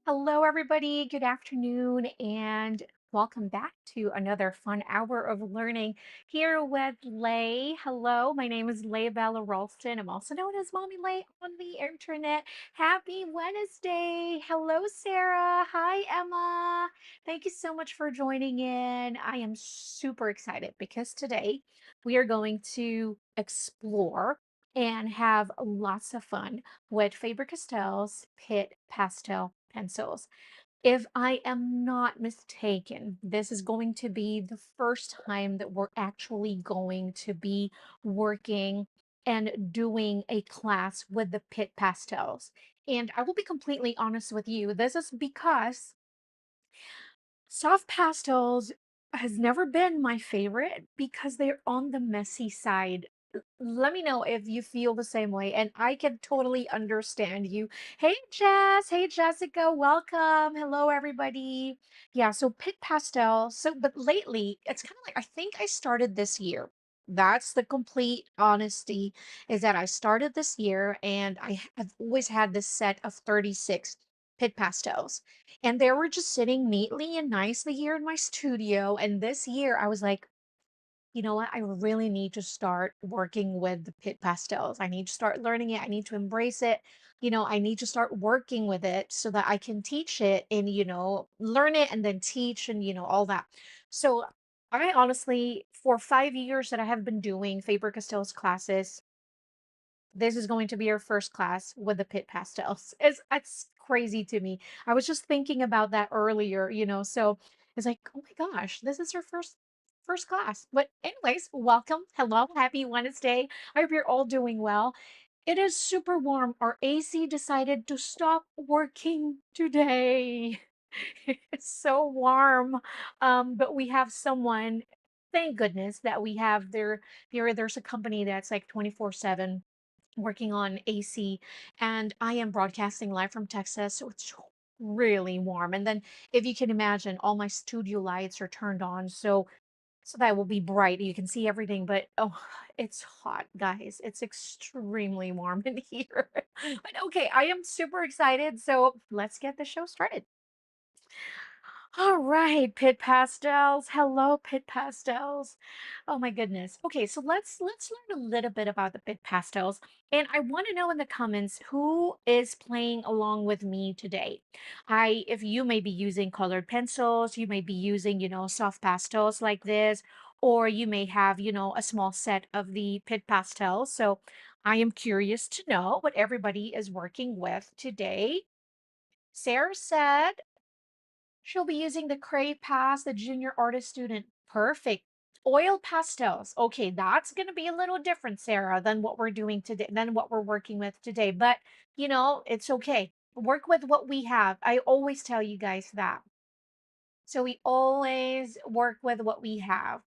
Hello, everybody. Good afternoon, and welcome back to another fun hour of learning here with Lay. Hello, my name is Lay Bella Ralston. I'm also known as Mommy Lay on the internet. Happy Wednesday. Hello, Sarah. Hi, Emma. Thank you so much for joining in. I am super excited because today we are going to explore and have lots of fun with Faber-Castell's Pitt Pastel Pencils. If I am not mistaken, this is going to be the first time that we're actually going to be working and doing a class with the Pitt Pastels. And I will be completely honest with you, this is because soft pastels has never been my favorite because they're on the messy side. Let me know if you feel the same way, and I can totally understand you. Hey, Jess. Hey, Jessica. Welcome. Hello, everybody. Yeah, so Pit Pastel. But lately, it's kind of like I think I started this year. That's the complete honesty, is that I started this year and have always had this set of 36 Pit Pastels. And they were just sitting neatly and nicely here in my studio. And this year I was like, you know what? I really need to start working with the Pit Pastels. I need to start learning it. I need to embrace it. I need to start working with it so that I can teach it and, learn it and then teach and, all that. So I honestly, for 5 years that I have been doing Faber-Castell's classes, this is going to be our first class with the Pit Pastels. It's crazy to me. I was just thinking about that earlier, so it's like, oh my gosh, this is our first class. But anyways, welcome. Hello, happy Wednesday. I hope you're all doing well. It is super warm. Our AC decided to stop working today. It's so warm. But we have someone, thank goodness that we have there's a company that's like 24/7 working on AC, and I am broadcasting live from Texas, so it's really warm. And then if you can imagine, all my studio lights are turned on, so that will be bright. You can see everything, but oh, it's hot, guys. It's extremely warm in here. But okay, I am super excited. So let's get the show started. All right, Pit Pastels. Hello, Pit Pastels. Oh my goodness. Okay, so let's learn a little bit about the Pit Pastels. And I want to know in the comments who is playing along with me today. If you may be using colored pencils, you may be using, soft pastels like this, or you may have, a small set of the Pit Pastels. So I am curious to know what everybody is working with today. Sarah said she'll be using the Cray Pass, the junior artist student. Perfect. Oil pastels. Okay, that's going to be a little different, Sarah, than what we're doing today, than what we're working with today. But, it's okay. Work with what we have. I always tell you guys that. So we always work with what we have.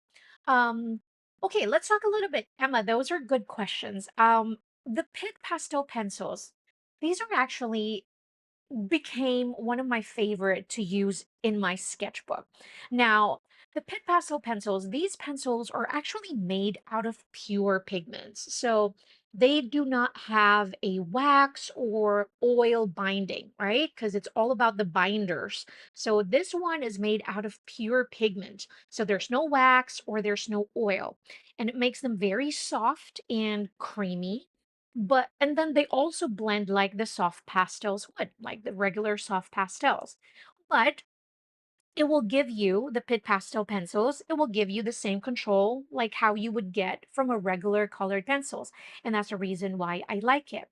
Um, okay, let's talk a little bit. Emma, those are good questions. The Pitt Pastel pencils. These are actually became one of my favorite to use in my sketchbook. Now, the Pitt Pastel pencils, these pencils are actually made out of pure pigments. So they do not have a wax or oil binding, right? Because it's all about the binders. So this one is made out of pure pigment. So there's no wax or there's no oil. And it makes them very soft and creamy, and then they also blend like the soft pastels would, like the regular soft pastels. But it will give you the Pit Pastel pencils, it will give you the same control like how you would get from a regular colored pencils. And that's the reason why I like it.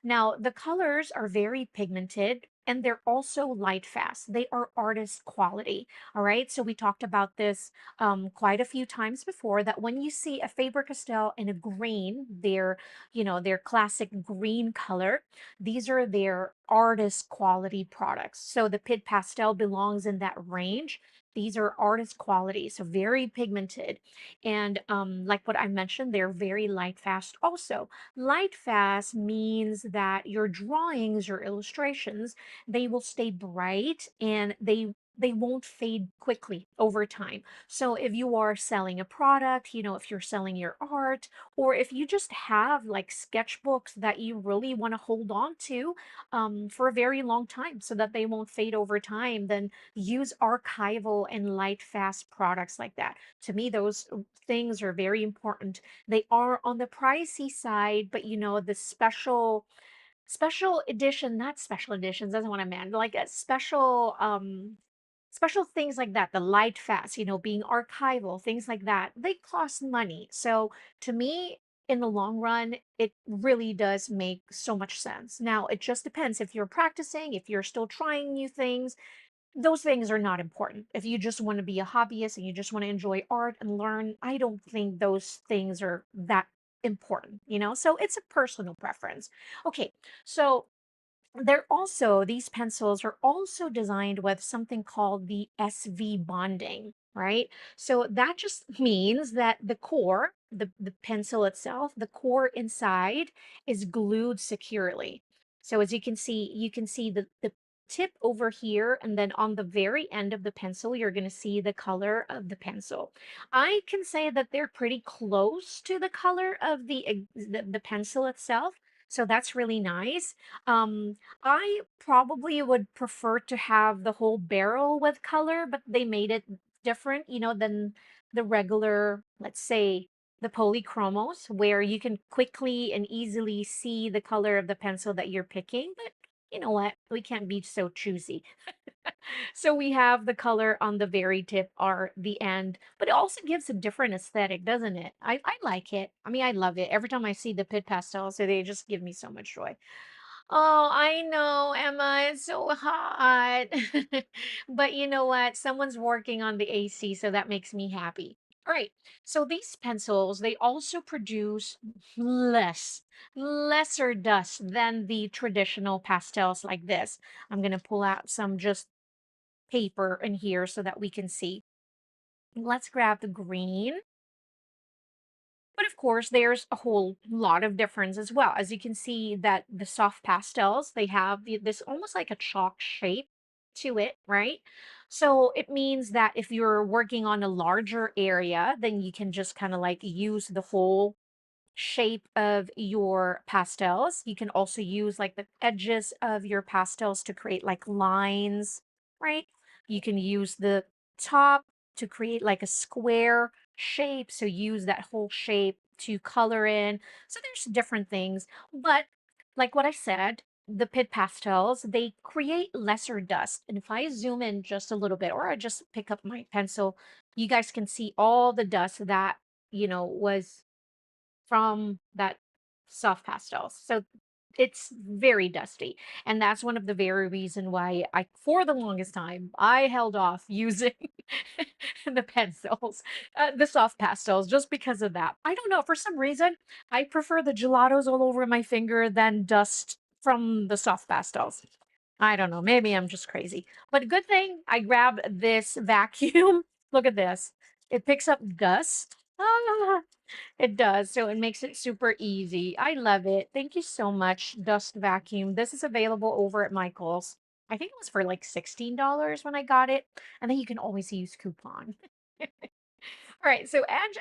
Now, the colors are very pigmented and they're also light fast. They are artist quality. All right. So we talked about this quite a few times before, that when you see a Faber-Castell in a green, their classic green color, these are their artist quality products. So the Pit Pastel belongs in that range. These are artist quality, so very pigmented. And like what I mentioned, they're very light fast also. Light fast means that your drawings, your illustrations, they will stay bright and they won't fade quickly over time. So if you are selling a product, if you're selling your art, or if you just have like sketchbooks that you really want to hold on to for a very long time so that they won't fade over time, then use archival and light fast products like that. To me, those things are very important. They are on the pricey side, but the special edition, not special editions, that's what I meant, like a special things like that, the light fast, being archival, things like that, they cost money. So to me, in the long run, it really does make so much sense. Now, it just depends if you're practicing, if you're still trying new things, those things are not important. If you just want to be a hobbyist and you just want to enjoy art and learn, I don't think those things are that important. So it's a personal preference. Okay, so these pencils are also designed with something called the SV bonding, right? So that just means that the core, the pencil itself, the core inside is glued securely. So as you can see the tip over here, and then on the very end of the pencil, you're going to see the color of the pencil. I can say that they're pretty close to the color of the pencil itself. So that's really nice. I probably would prefer to have the whole barrel with color, but they made it different, than the regular, let's say, the polychromos, where you can quickly and easily see the color of the pencil that you're picking. But you know what? We can't be so choosy. So we have the color on the very tip or the end, but it also gives a different aesthetic, doesn't it? I like it. I mean, I love it. Every time I see the pit pastels, so they just give me so much joy. Oh, I know, Emma, it's so hot. But you know what? Someone's working on the AC, so that makes me happy. All right. So these pencils, they also produce less, lesser dust than the traditional pastels like this. I'm going to pull out some just paper in here so that we can see. Let's grab the green. But of course, there's a whole lot of difference as well. As you can see that the soft pastels, they have this almost like a chalk shape to it, right? So it means that if you're working on a larger area, then you can just kind of like use the whole shape of your pastels. You can also use like the edges of your pastels to create like lines, right? You can use the top to create like a square shape. So use that whole shape to color in. So there's different things. But like what I said, the pit pastels, they create lesser dust. And if I zoom in just a little bit, or I just pick up my pencil, you guys can see all the dust that, was from that soft pastels. So it's very dusty. And that's one of the very reason why for the longest time, I held off using the pencils, the soft pastels, just because of that. I don't know. For some reason, I prefer the gelatos all over my finger than dust from the soft pastels. I don't know. Maybe I'm just crazy. But good thing I grabbed this vacuum. Look at this. It picks up dust. Ah, it does. So it makes it super easy. I love it. Thank you so much, Dust Vacuum. This is available over at Michael's. I think it was for like $16 when I got it. And then you can always use coupon. All right, so hi Angie.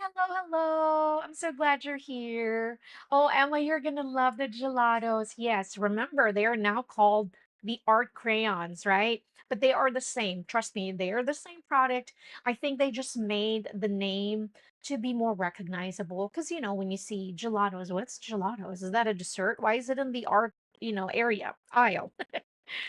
Hello, hello. I'm so glad you're here. Oh, Emma, you're gonna love the gelatos. Yes, remember they are now called the art crayons, right? But they are the same. Trust me, they are the same product. I think they just made the name to be more recognizable. Because when you see gelatos, what's gelatos? Is that a dessert? Why is it in the art, area aisle?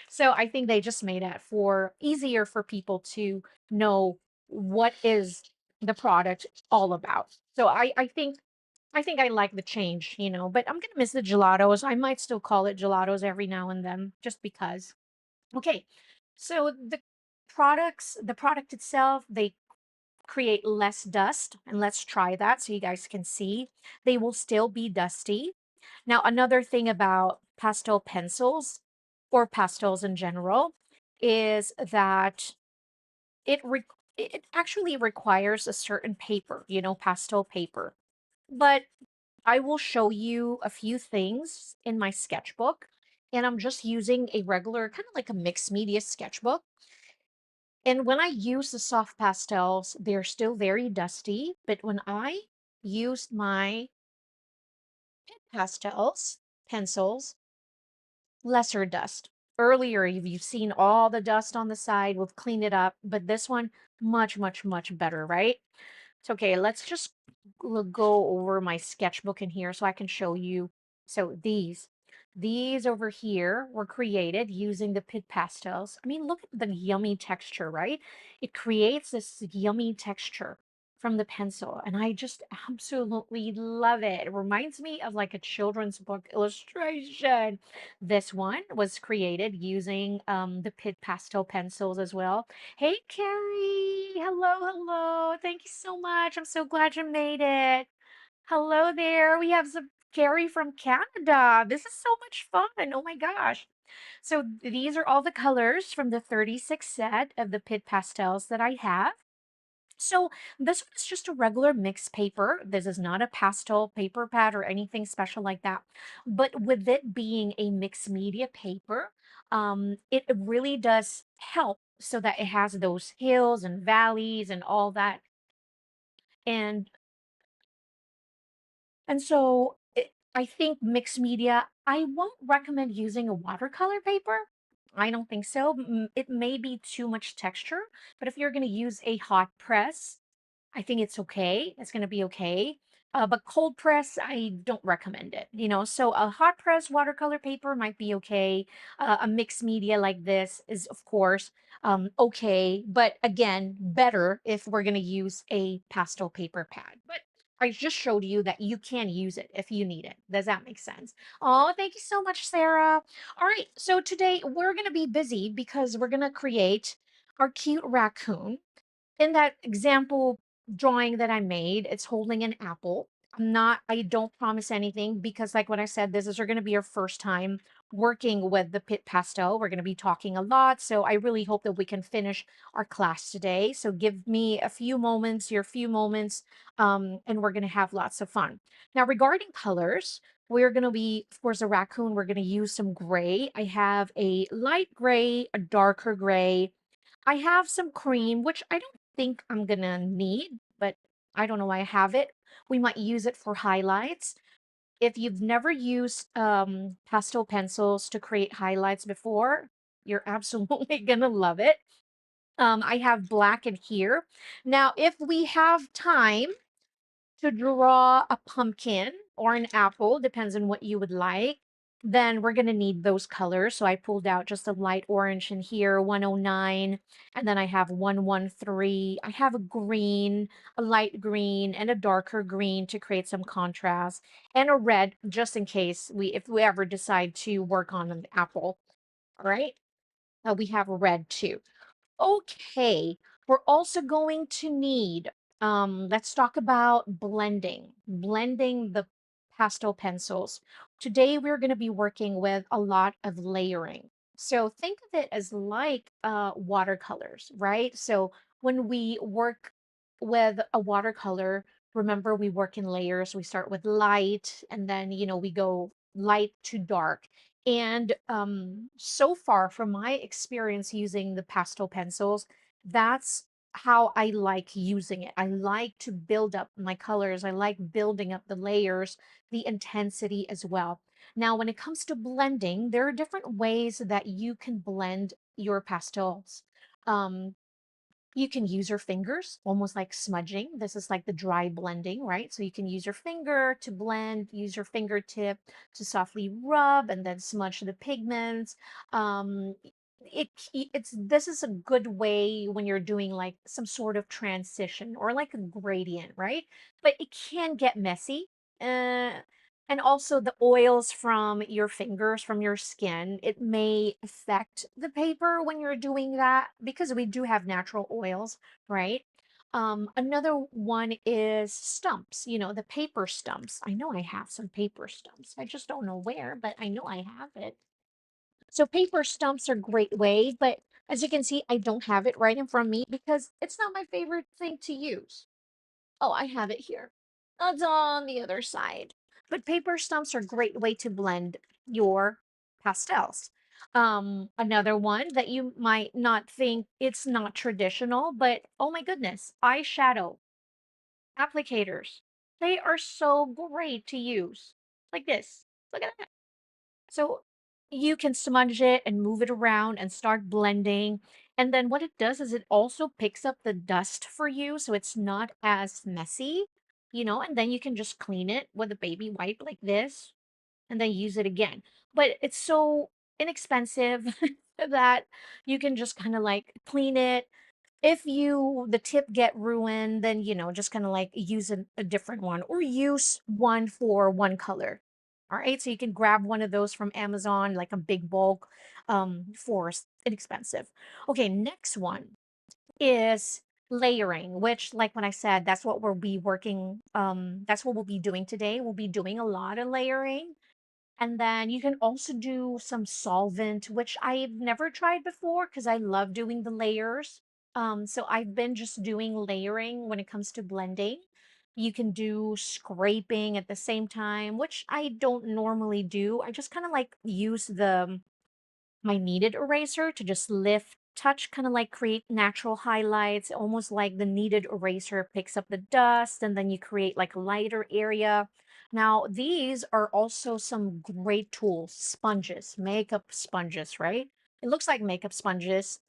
So I think they just made it for easier for people to know what is the product all about. So I think I like the change, but I'm gonna miss the gelatos. I might still call it gelatos every now and then, just because. Okay, so the product itself, they create less dust, and let's try that so you guys can see. They will still be dusty. Now, another thing about pastel pencils or pastels in general is that it actually requires a certain paper, pastel paper. But I will show you a few things in my sketchbook, and I'm just using a regular kind of like a mixed media sketchbook. And when I use the soft pastels, they're still very dusty. But when I used my pastels, pencils, lesser dust. Earlier, you've seen all the dust on the side. We've cleaned it up, but this one, much, much, much better, right? So, okay, let's just go over my sketchbook in here so I can show you. So these over here were created using the Pitt pastels. I mean, look at the yummy texture, right? It creates this yummy texture from the pencil, and I just absolutely love it. It reminds me of like a children's book illustration. This one was created using the Pitt pastel pencils as well. Hey, Carrie. Hello, hello. Thank you so much. I'm so glad you made it. Hello there. We have some Carrie from Canada. This is so much fun. Oh my gosh. So these are all the colors from the 36 set of the Pitt pastels that I have. So this one is just a regular mixed paper. This is not a pastel paper pad or anything special like that. But with it being a mixed media paper, it really does help so that it has those hills and valleys and all that. And I think mixed media, I won't recommend using a watercolor paper. I don't think so. It may be too much texture, but if you're going to use a hot press, I think it's okay. It's going to be okay. But cold press, I don't recommend it. So a hot press watercolor paper might be okay. A mixed media like this is, of course, okay. But again, better if we're going to use a pastel paper pad. But I just showed you that you can use it if you need it. Does that make sense? Oh, thank you so much, Sarah. All right. So today we're going to be busy because we're going to create our cute raccoon. In that example drawing that I made, it's holding an apple. I don't promise anything because, like what I said, this is going to be our first time working with the Pitt Pastel. We're going to be talking a lot. So I really hope that we can finish our class today. So give me a few moments, your few moments, and we're going to have lots of fun. Now, regarding colors, we're going to be, of course, a raccoon. We're going to use some gray. I have a light gray, a darker gray. I have some cream, which I don't think I'm gonna need, but I don't know why I have it. We might use it for highlights. If you've never used pastel pencils to create highlights before, you're absolutely gonna love it. I have black in here. Now, if we have time, to draw a pumpkin or an apple, depends on what you would like, then we're going to need those colors. So I pulled out just a light orange in here, 109, and then I have 113. I have a green, a light green, and a darker green to create some contrast, and a red just in case if we ever decide to work on an apple. All right. We have a red too. Okay, we're also going to need, let's talk about blending the pastel pencils. Today we're going to be working with a lot of layering. So think of it as like watercolors, right? So when we work with a watercolor, remember we work in layers. We start with light and then, we go light to dark. And so far, from my experience using the pastel pencils, that's how I like using it. I like to build up my colors. I like building up the layers, the intensity as well. Now, when it comes to blending, there are different ways that you can blend your pastels. Um, you can use your fingers, almost like smudging. This is like the dry blending, right? So you can use your finger to blend, use your fingertip to softly rub and then smudge the pigments. Um, this is a good way when you're doing like some sort of transition or like a gradient, right? But it can get messy. Uh, and also the oils from your fingers, from your skin, it may affect the paper when you're doing that because we do have natural oils, right? Another one is stumps, the paper stumps. I know I have some paper stumps. I just don't know where, but I know I have it. So paper stumps are a great way, but as you can see, I don't have it right in front of me because it's not my favorite thing to use. Oh, I have it here. It's on the other side. But paper stumps are a great way to blend your pastels. Another one that you might not think it's not traditional, but oh my goodness, eyeshadow applicators. They are so great to use. Like this. Look at that. So you can smudge it and move it around and start blending. And then what it does is it also picks up the dust for you, so it's not as messy, and then you can just clean it with a baby wipe like this and then use it again. But it's so inexpensive that you can just kind of like clean it. If the tip get ruined, then just kind of like use a different one or use one for one color. All right, so you can grab one of those from Amazon, like a big bulk, for inexpensive. Okay, next one is layering, which, like when I said, that's what we'll be working. That's what we'll be doing today. We'll be doing a lot of layering, and then you can also do some solvent, which I've never tried before because I love doing the layers. So I've been just doing layering when it comes to blending. You can do scraping at the same time, which I don't normally do. I just kind of like use my kneaded eraser to just lift, touch, kind of like create natural highlights, almost like the kneaded eraser picks up the dust and then you create like a lighter area. Now, these are also some great tools, sponges, makeup sponges, right? It looks like makeup sponges.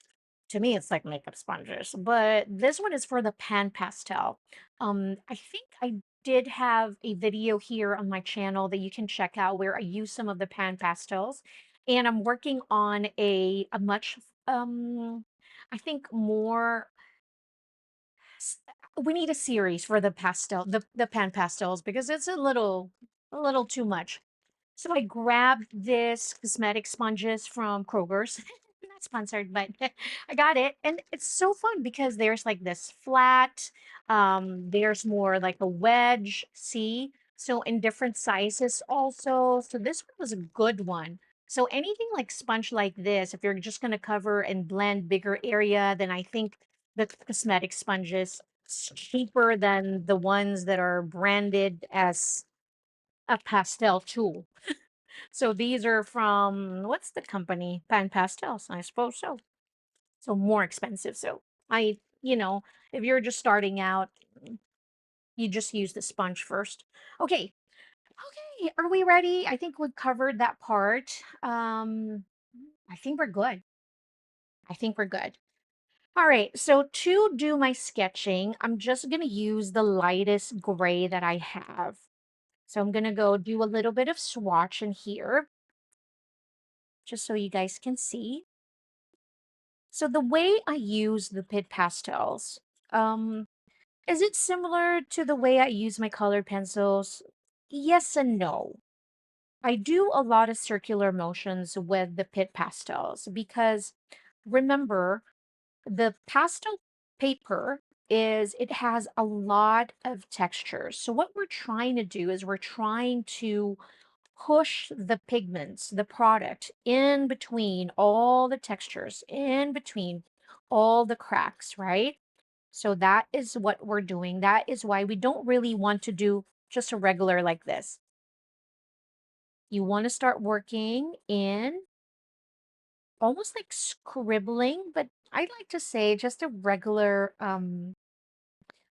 To me, it's like makeup sponges, but this one is for the pan pastel. I think I did have a video here on my channel that you can check out where I use some of the pan pastels, and I'm working on a much um I think more s- we need a series for the pan pastels because it's a little too much. So I grabbed this cosmetic sponges from Kroger's. Not sponsored, but I got it. And it's so fun because there's like this flat, there's more like a wedge, see? So in different sizes also. So this one was a good one. So anything like sponge like this, if you're just going to cover and blend bigger area, then I think the cosmetic sponges is cheaper than the ones that are branded as a pastel tool. So these are from what's the company? Pan Pastels, I suppose so. So more expensive. So I, if you're just starting out, you just use the sponge first. Okay. Okay. Are we ready? I think we've covered that part. I think we're good. I think we're good. All right. So to do my sketching, I'm just going to use the lightest gray that I have. So I'm going to go do a little bit of swatch in here just so you guys can see. So the way I use the Pitt pastels, um, is it similar to the way I use my colored pencils? Yes and no. I do a lot of circular motions with the Pitt pastels because remember, the pastel paper it has a lot of textures. So what we're trying to do is we're trying to push the pigments, the product, in between all the textures, in between all the cracks, right? So that is what we're doing. That is why we don't really want to do just a regular like this. You want to start working in almost like scribbling, but I'd like to say just a regular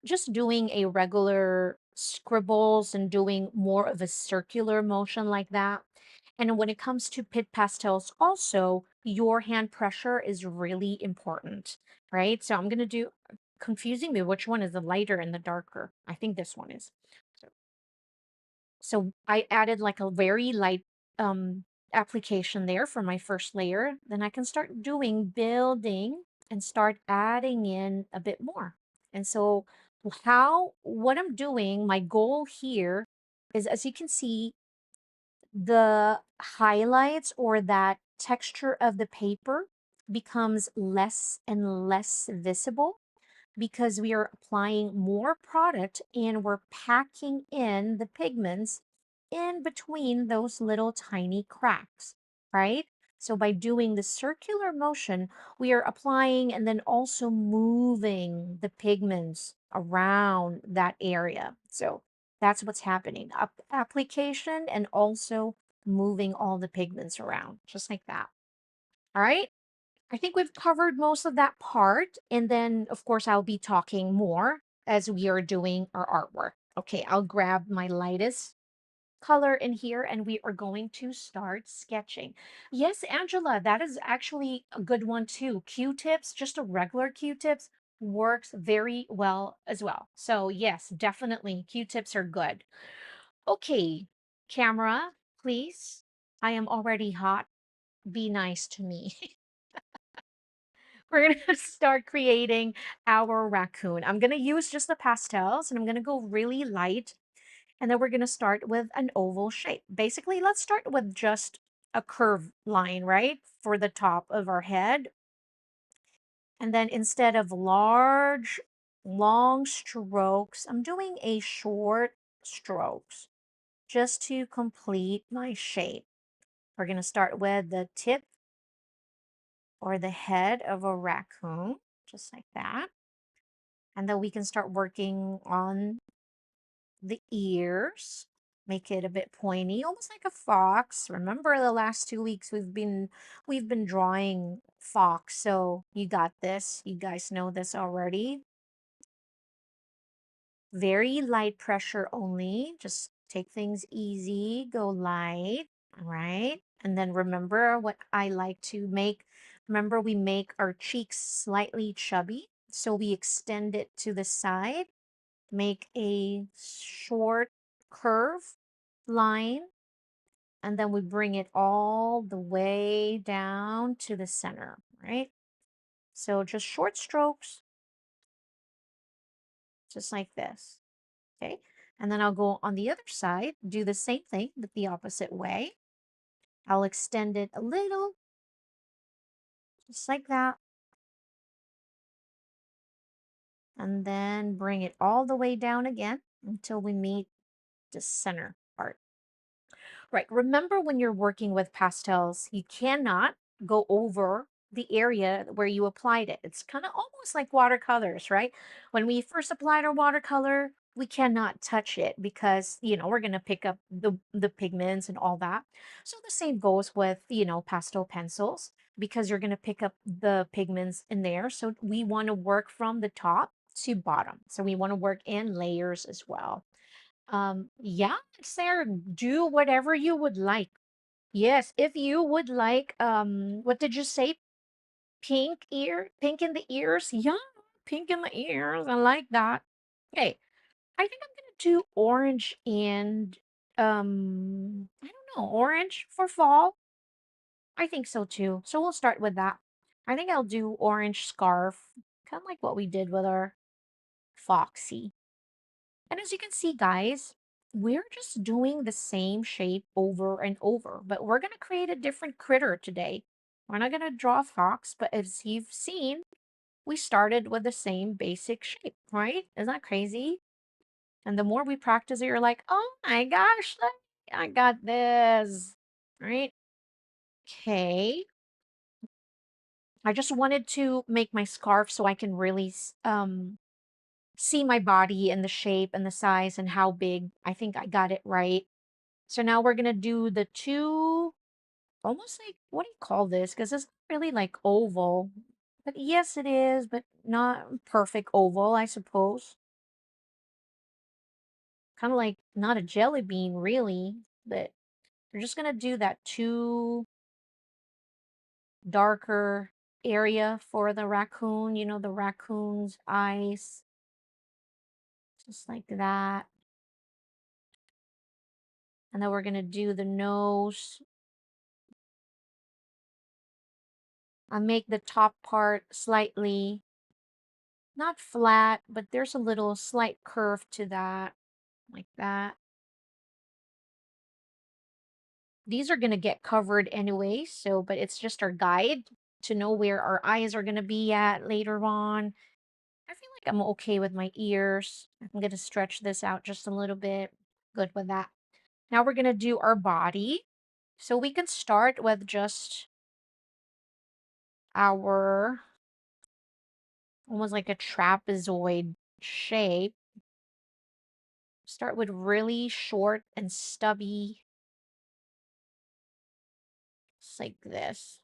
just doing a regular scribbles and doing more of a circular motion like that. And when it comes to pit pastels, also, your hand pressure is really important, right? So I'm going to do, confusing me, which one is the lighter and the darker? I think this one is. So so I added like a very light um, application there for my first layer. Then I can start doing building and start adding in a bit more. And so what I'm doing, my goal here is, as you can see, the highlights or that texture of the paper becomes less and less visible because we are applying more product and we're packing in the pigments in between those little tiny cracks, right? So by doing the circular motion, we are applying and then also moving the pigments around that area. So that's what's happening. Application and also moving all the pigments around, just like that. All right. I think we've covered most of that part. And then, of course, I'll be talking more as we are doing our artwork. Okay, I'll grab my lightest color in here and we are going to start sketching. Yes, Angela, that is actually a good one too. Q-tips, just a regular Q-tips works very well as well. So yes, definitely Q-tips are good. Okay, camera, please. I am already hot. Be nice to me. We're gonna start creating our raccoon. I'm gonna use just the pastels and I'm gonna go really light. And then we're gonna start with an oval shape. Basically, let's start with just a curved line, right? For the top of our head. And then instead of large, long strokes, I'm doing a short strokes just to complete my shape. We're gonna start with the tip or the head of a raccoon, just like that. And then we can start working on the ears, make it a bit pointy, almost like a fox. Remember the last 2 weeks we've been drawing fox, so you got this. You guys know this already. Very light pressure only. Just take things easy, go light, all right? And then remember what I like to make. Remember, we make our cheeks slightly chubby, so we extend it to the side, make a short curve line, and then we bring it all the way down to the center, right? So just short strokes, just like this, okay? And then I'll go on the other side, do the same thing, but the opposite way. I'll extend it a little, just like that, and then bring it all the way down again until we meet the center part. Right. Remember when you're working with pastels, you cannot go over the area where you applied it. It's kind of almost like watercolors, right? When we first applied our watercolor, we cannot touch it because, we're going to pick up the pigments and all that. So the same goes with, pastel pencils because you're going to pick up the pigments in there. So we want to work from the top to bottom. So we want to work in layers as well. Yeah, Sarah, do whatever you would like. Yes, if you would like, what did you say? Pink in the ears? Yeah, pink in the ears. I like that. Okay, I think I'm gonna do orange and, I don't know, orange for fall. I think so too. So we'll start with that. I think I'll do orange scarf, kind of like what we did with our Foxy. And as you can see, guys, we're just doing the same shape over and over, but we're going to create a different critter today. We're not going to draw a fox, but as you've seen, we started with the same basic shape, right? Isn't that crazy? And the more we practice it, you're like, oh my gosh, I got this, right? Okay. I just wanted to make my scarf so I can really see my body and the shape and the size and how big. I think I got it right. So now we're gonna do the two, almost like, what do you call this? Because it's not really like oval. But yes, it is, but not perfect oval, I suppose. Kind of like not a jelly bean, really. But we're just gonna do that two darker area for the raccoon, the raccoon's eyes, just like that. And then we're gonna do the nose. I make the top part slightly not flat, but there's a little slight curve to that, like that. These are going to get covered anyway, so, but it's just our guide to know where our eyes are going to be at later on. I feel like I'm okay with my ears. I'm going to stretch this out just a little bit. Good with that. Now we're going to do our body. So we can start with just our, almost like a trapezoid shape. Start with really short and stubby, just like this.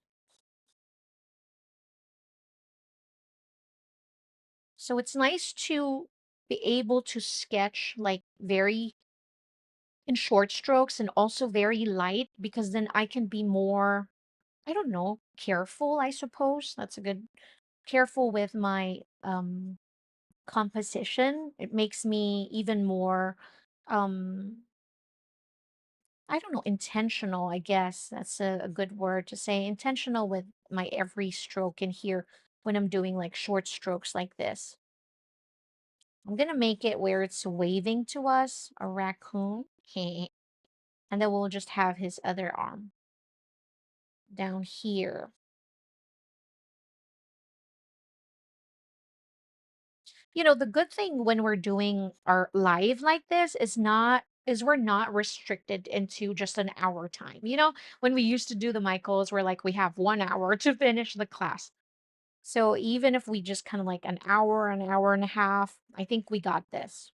So it's nice to be able to sketch like very in short strokes and also very light because then I can be more, I don't know, careful, I suppose. That's a good careful with my composition. It makes me even more um I don't know, intentional, I guess. That's a good word to say. Intentional with my every stroke in here when I'm doing like short strokes like this. I'm gonna make it where it's waving to us, a raccoon. And then we'll just have his other arm down here. The good thing when we're doing our live like this is we're not restricted into just an hour time. When we used to do the Michaels, we're like we have 1 hour to finish the class. So even if we just kind of like an hour and a half, I think we got this.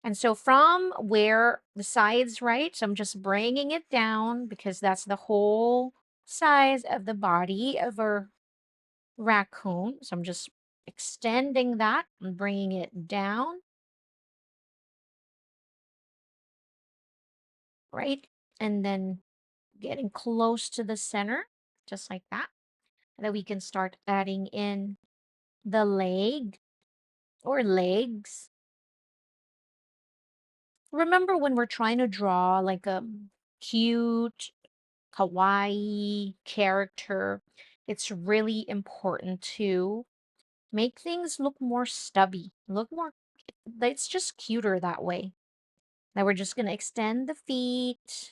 And so from where the sides, right? So I'm just bringing it down because that's the whole size of the body of our raccoon. So I'm just extending that and bringing it down, right? And then getting close to the center, just like that. And then we can start adding in the leg or legs. Remember when we're trying to draw like a cute, kawaii character, it's really important to make things look more stubby, look more, it's just cuter that way. Now we're just going to extend the feet,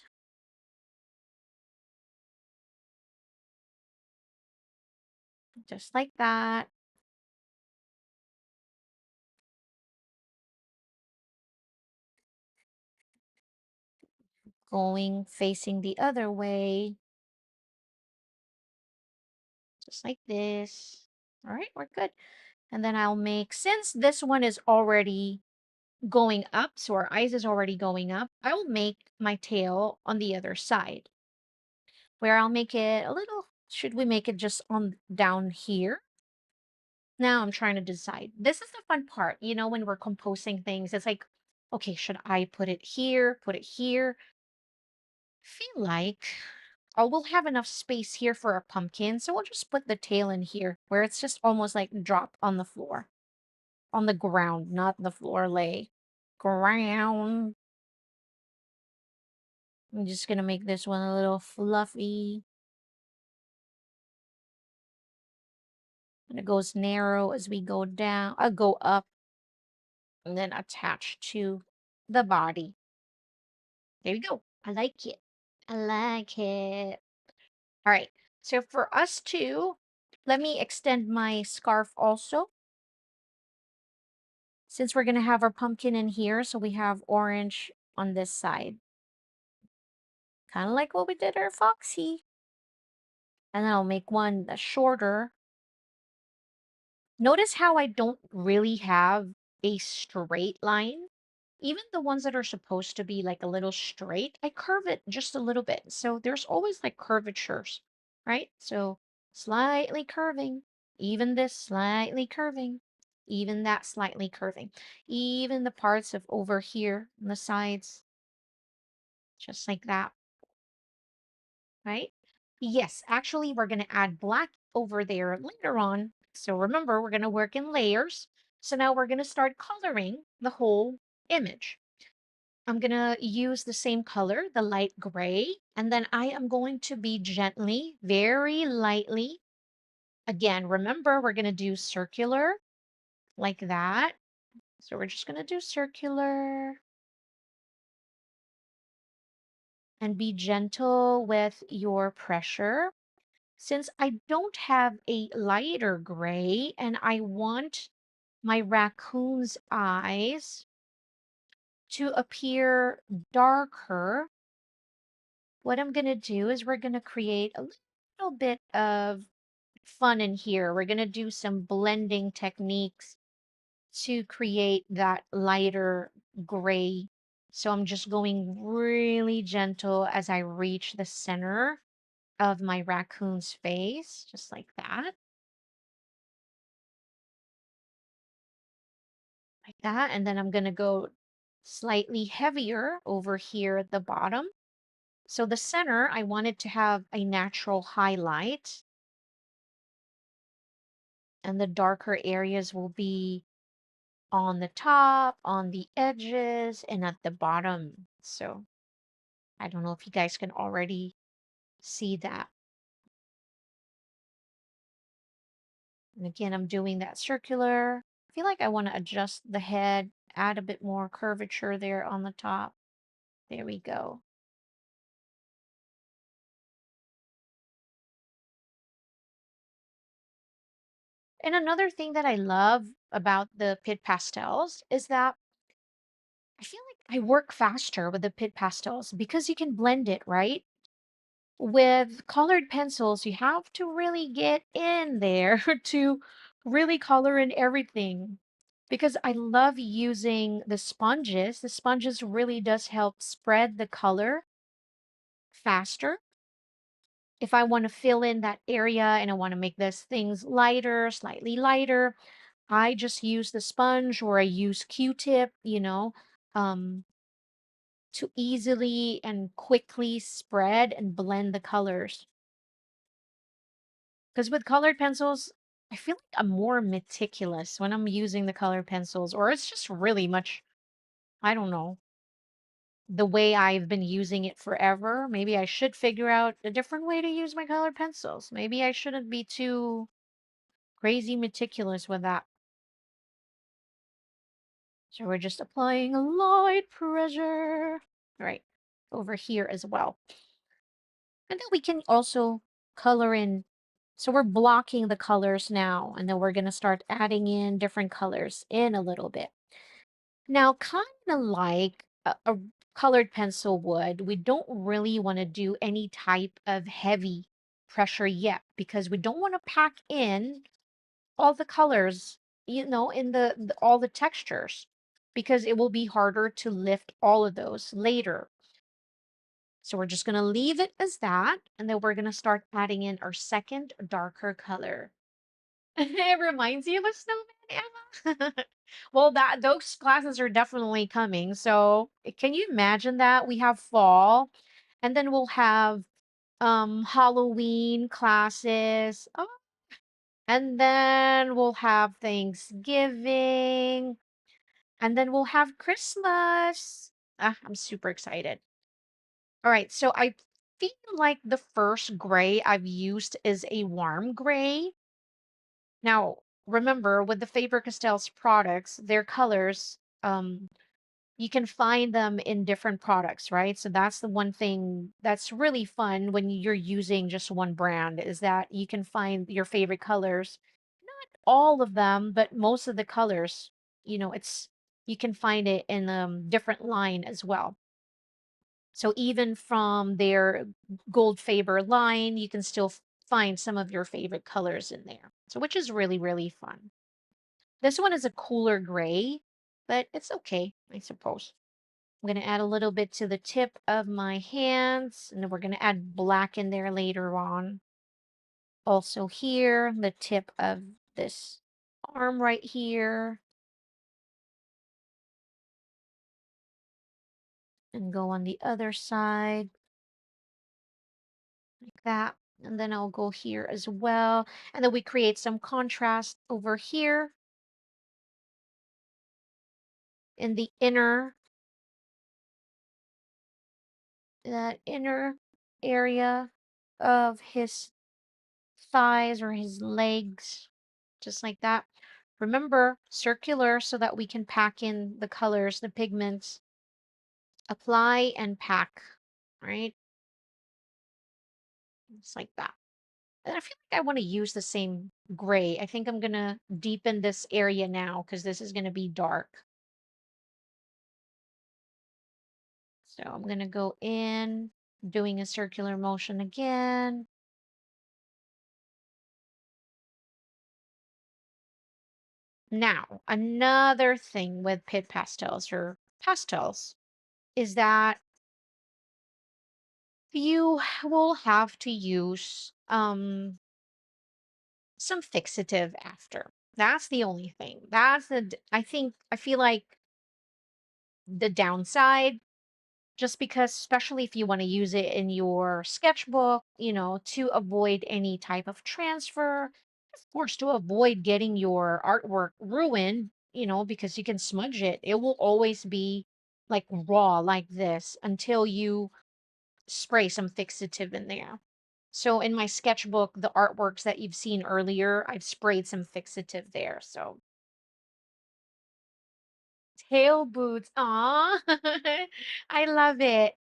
just like that. Going facing the other way, just like this. All right, we're good. And then I'll make, since this one is already going up, so our eyes is already going up, I will make my tail on the other side, where I'll make it a little, should we make it just on down here? Now I'm trying to decide. This is the fun part, when we're composing things. It's like, okay, should I put it here, put it here? Feel like we'll have enough space here for a pumpkin, so we'll just put the tail in here, where it's just almost like drop on the floor. On the ground, not the floor lay. Ground. I'm just gonna make this one a little fluffy. And it goes narrow as we go down, go up, and then attach to the body. There we go. I like it. I like it. All right. So for us to, let me extend my scarf also. Since we're gonna have our pumpkin in here, so we have orange on this side. Kind of like what we did our Foxy. And then I'll make one that's shorter. Notice how I don't really have a straight line. Even the ones that are supposed to be like a little straight, I curve it just a little bit. So there's always like curvatures, right? So slightly curving, even this slightly curving, even that slightly curving, even the parts of over here on the sides, just like that, right? Yes, actually, we're going to add black over there later on. So remember, we're going to work in layers. So now we're going to start coloring the whole image. I'm going to use the same color, the light gray, and then I am going to be gently, very lightly. Again, remember, we're going to do circular like that. So we're just going to do circular and be gentle with your pressure. Since I don't have a lighter gray and I want my raccoon's eyes to appear darker, what I'm going to do is we're going to create a little bit of fun in here. We're going to do some blending techniques to create that lighter gray. So I'm just going really gentle as I reach the center of my raccoon's face, just like that. like that. And then I'm going to go slightly heavier over here at the bottom. So the center, I wanted to have a natural highlight, and the darker areas will be on the top, on the edges, and at the bottom. So I don't know if you guys can already see that. And again, I'm doing that circular. I feel like I want to adjust the head, add a bit more curvature there on the top. There we go. And another thing that I love about the Pit Pastels is that I feel like I work faster with the Pit Pastels because you can blend it, right? With colored pencils, you have to really get in there to really color in everything. Because I love using the sponges. The sponges really does help spread the color faster. If I want to fill in that area and I want to make this things lighter, slightly lighter, I just use the sponge or I use Q-tip, um, to easily and quickly spread and blend the colors. Because with colored pencils, I feel like I'm more meticulous when I'm using the colored pencils, or it's just really much, I don't know, the way I've been using it forever. Maybe I should figure out a different way to use my colored pencils. Maybe I shouldn't be too crazy meticulous with that. So we're just applying a light pressure right over here as well. And then we can also color in. So we're blocking the colors now, and then we're going to start adding in different colors in a little bit. Now, kind of like a colored pencil would, we don't really want to do any type of heavy pressure yet because we don't want to pack in all the colors, in all the textures, because it will be harder to lift all of those later. So we're just going to leave it as that, and then we're going to start adding in our second darker color. It reminds you of a snowman, Emma? Well, that those classes are definitely coming. So can you imagine that? We have fall, and then we'll have Halloween classes. Oh, and then we'll have Thanksgiving, and then we'll have Christmas. I'm super excited. All right, so I feel like the first gray I've used is a warm gray. Now, remember with the Faber-Castell's products, their colors, you can find them in different products, right? So that's the one thing that's really fun when you're using just one brand is that you can find your favorite colors. Not all of them, but most of the colors, it's you can find it in a different line as well. So even from their Gold Faber line, you can still find some of your favorite colors in there. So which is really, really fun. This one is a cooler gray, but it's okay, I suppose. I'm going to add a little bit to the tip of my hands, and then we're going to add black in there later on. Also here, the tip of this arm right here. And go on the other side like that. And then I'll go here as well. And then we create some contrast over here in the that inner area of his thighs or his legs, just like that. Remember, circular so that we can pack in the colors, the pigments, apply and pack, right? Just like that. And I feel like I want to use the same gray. I think I'm going to deepen this area now because this is going to be dark. So I'm going to go in, doing a circular motion again. Now, another thing with Pitt pastels or pastels is that you will have to use some fixative after. That's the only thing. I think, I feel like the downside, just because, especially if you want to use it in your sketchbook, to avoid any type of transfer, of course, to avoid getting your artwork ruined, because you can smudge it. It will always be like raw like this until you spray some fixative in there. So in my sketchbook, the artworks that you've seen earlier, I've sprayed some fixative there. So tail boots. Aw, I love it.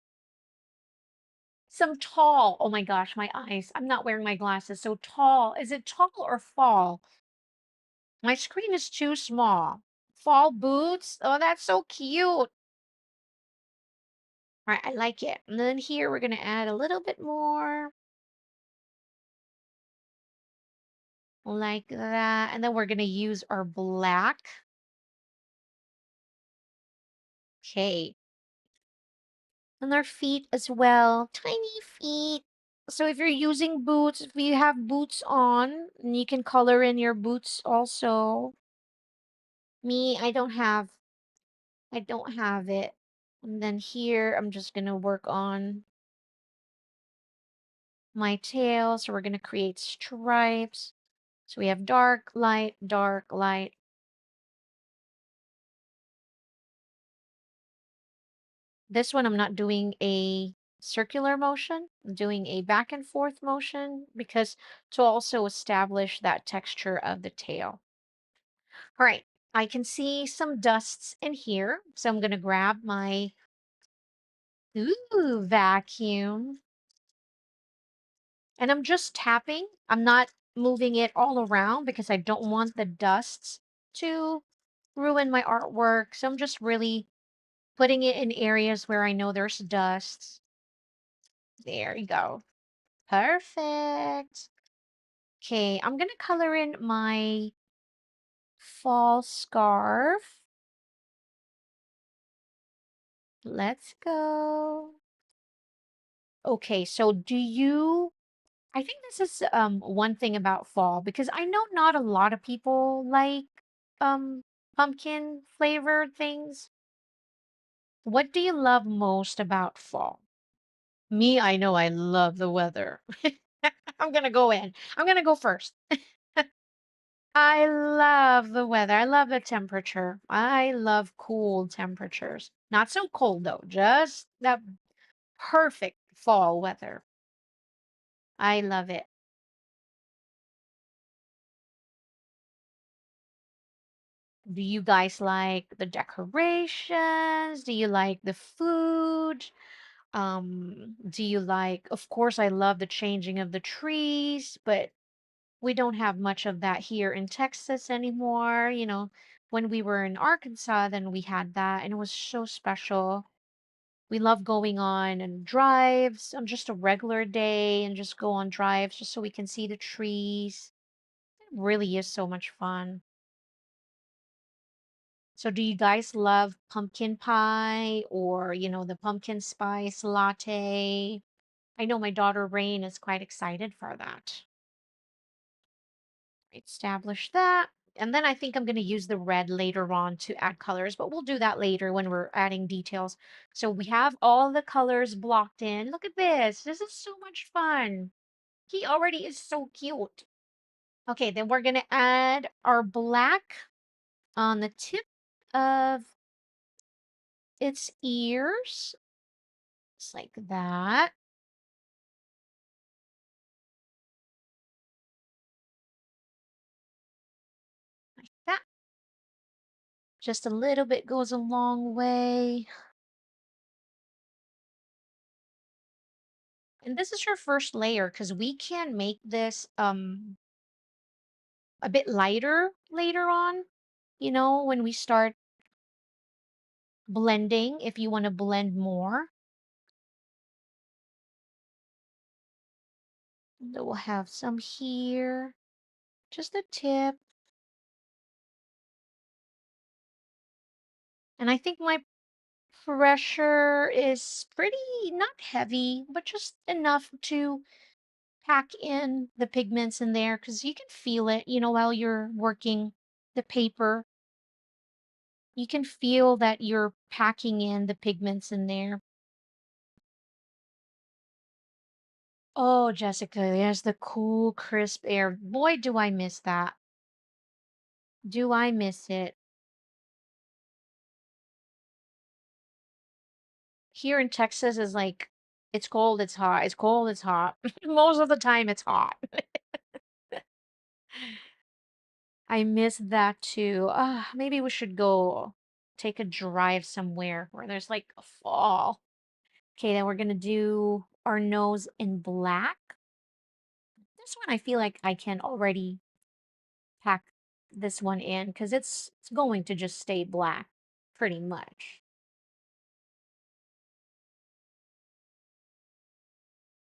Some tall. Oh my gosh, my eyes. I'm not wearing my glasses. So tall. Is it tall or fall? My screen is too small. Fall boots. Oh, that's so cute. All right, I like it. And then here we're going to add a little bit more like that. And then we're going to use our black. Okay. And their feet as well. Tiny feet. So if you're using boots, if you have boots on, and you can color in your boots also. Me, I don't have it. And then here, I'm just gonna work on my tail. So we're gonna create stripes. So we have dark, light, dark, light. This one, I'm not doing a circular motion. I'm doing a back and forth motion because to also establish that texture of the tail. All right, I can see some dusts in here. So I'm gonna grab my vacuum. And I'm just tapping. I'm not moving it all around because I don't want the dusts to ruin my artwork. So I'm just really putting it in areas where I know there's dusts. There you go. Perfect. Okay, I'm going to color in my fall scarf. Let's go. Okay, so I think this is one thing about fall because I know not a lot of people like um pumpkin flavored things. What do you love most about fall? Me, I know I love the weather. I'm gonna go in. I'm gonna go first. I love the weather. I love the temperature. I love cool temperatures. Not so cold though, just that perfect fall weather. I love it. Do you guys like the decorations? Do you like the food? Do you like, of course, I love the changing of the trees, but we don't have much of that here in Texas anymore. When we were in Arkansas, then we had that, and it was so special. We love going on and drives on just a regular day and just go on drives just so we can see the trees. It really is so much fun. So do you guys love pumpkin pie or, the pumpkin spice latte? I know my daughter Rain is quite excited for that. Establish that. And then I think I'm going to use the red later on to add colors, but we'll do that later when we're adding details. So we have all the colors blocked in. Look at this. This is so much fun. He already is so cute. Okay, then we're going to add our black on the tip of its ears. Just like that. Like that. Just a little bit goes a long way. And this is your first layer because we can make this a bit lighter later on, when we start blending, if you want to blend more. Then we'll have some here, just a tip. And I think my pressure is pretty not heavy, but just enough to pack in the pigments in there because you can feel it, while you're working. the paper. You can feel that you're packing in the pigments in there. Oh, Jessica, there's the cool, crisp air. Boy, do I miss that. Do I miss it? Here in Texas is like, it's cold, it's hot, it's cold, it's hot. Most of the time it's hot. I miss that too. Ah, maybe we should go take a drive somewhere where there's like a fall. Okay, then we're gonna do our nose in black. This one I feel like I can already pack this one in because it's going to just stay black pretty much.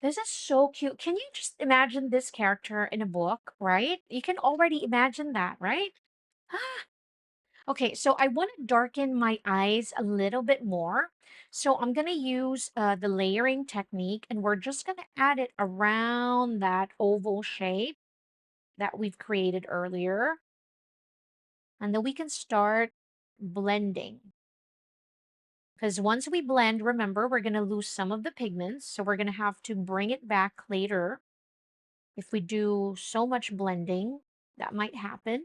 This is so cute. Can you just imagine this character in a book, right? You can already imagine that, right? Okay, so I want to darken my eyes a little bit more. So I'm going to use the layering technique and we're just going to add it around that oval shape that we've created earlier. And then we can start blending. Because once we blend, remember, we're going to lose some of the pigments. So we're going to have to bring it back later. If we do so much blending, that might happen.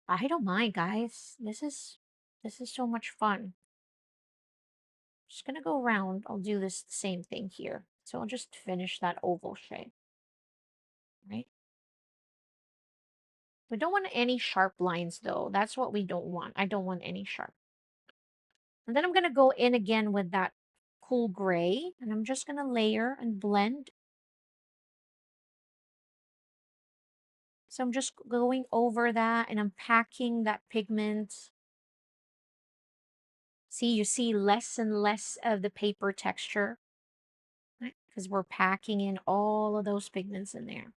I don't mind, guys. This is so much fun. Just gonna go around. I'll do this same thing here. So I'll just finish that oval shape, right? We don't want any sharp lines though. That's what we don't want. I don't want any sharp. And then I'm gonna go in again with that cool gray and I'm just gonna layer and blend. So I'm just going over that and I'm packing that pigment. See, you see less and less of the paper texture, right? Because we're packing in all of those pigments in there.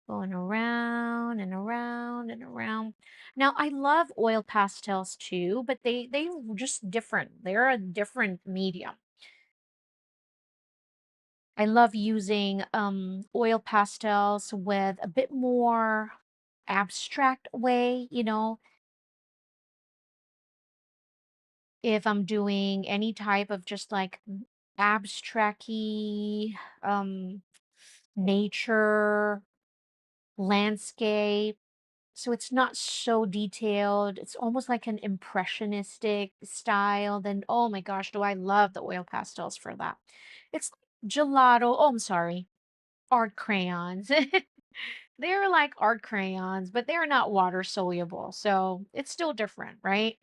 Going around and around and around. Now, I love oil pastels too, but they just different. They're a different medium. I love using oil pastels with a bit more abstract way, if I'm doing any type of just like abstract-y nature, landscape. So it's not so detailed. It's almost like an impressionistic style. Then, oh my gosh, do I love the oil pastels for that. It's gelato. Oh, I'm sorry. Art crayons. They're like art crayons, but they're not water soluble. So it's still different, right?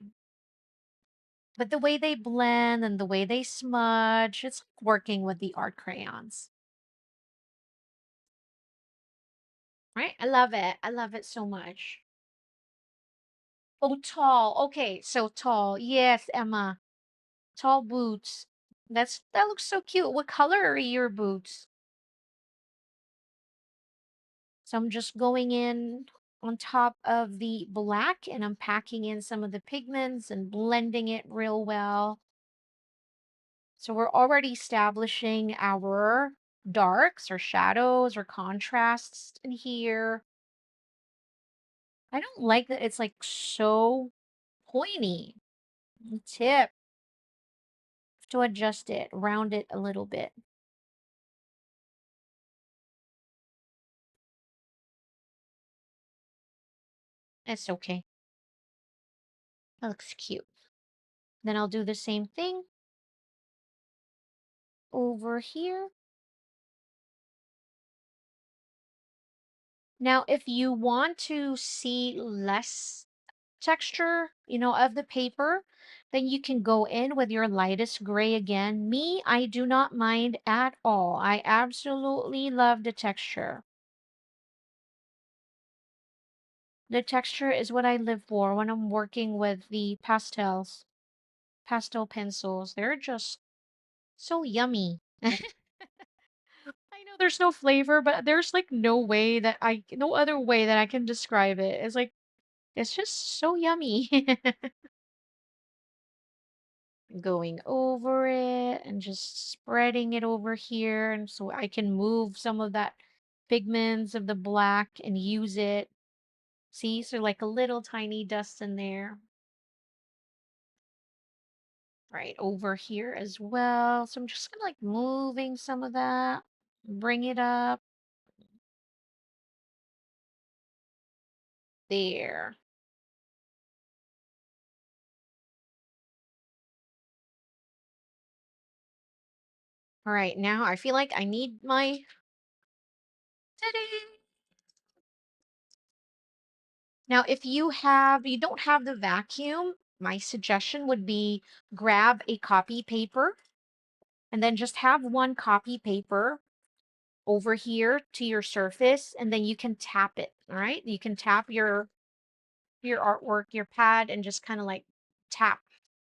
But the way they blend and the way they smudge, it's like working with the art crayons, right? I love it. I love it so much. Oh, tall. Okay, so tall. Yes, Emma. Tall boots. That looks so cute. What color are your boots? So I'm just going in on top of the black and I'm packing in some of the pigments and blending it real well. So we're already establishing our darks or shadows or contrasts in here. I don't like that it's like so pointy. Tip to adjust it, round it a little bit. It's okay. That looks cute. Then I'll do the same thing over here. Now, if you want to see less texture, of the paper, then you can go in with your lightest gray again. Me, I do not mind at all. I absolutely love the texture. The texture is what I live for when I'm working with the pastel pencils. They're just so yummy. I know there's no flavor, but there's like no other way that I can describe it. It's like, it's just so yummy. going over it and just spreading it over here. And so I can move some of that pigments of the black and use it. See, so like a little tiny dust in there, right over here as well. So I'm just kind of like moving some of that, bring it up there. All right, now I feel like I need my ta-da! Now, if you don't have the vacuum, my suggestion would be grab a copy paper and then just have one copy paper over here to your surface, and then you can tap it. All right. You can tap your artwork, your pad, and just kind of like tap.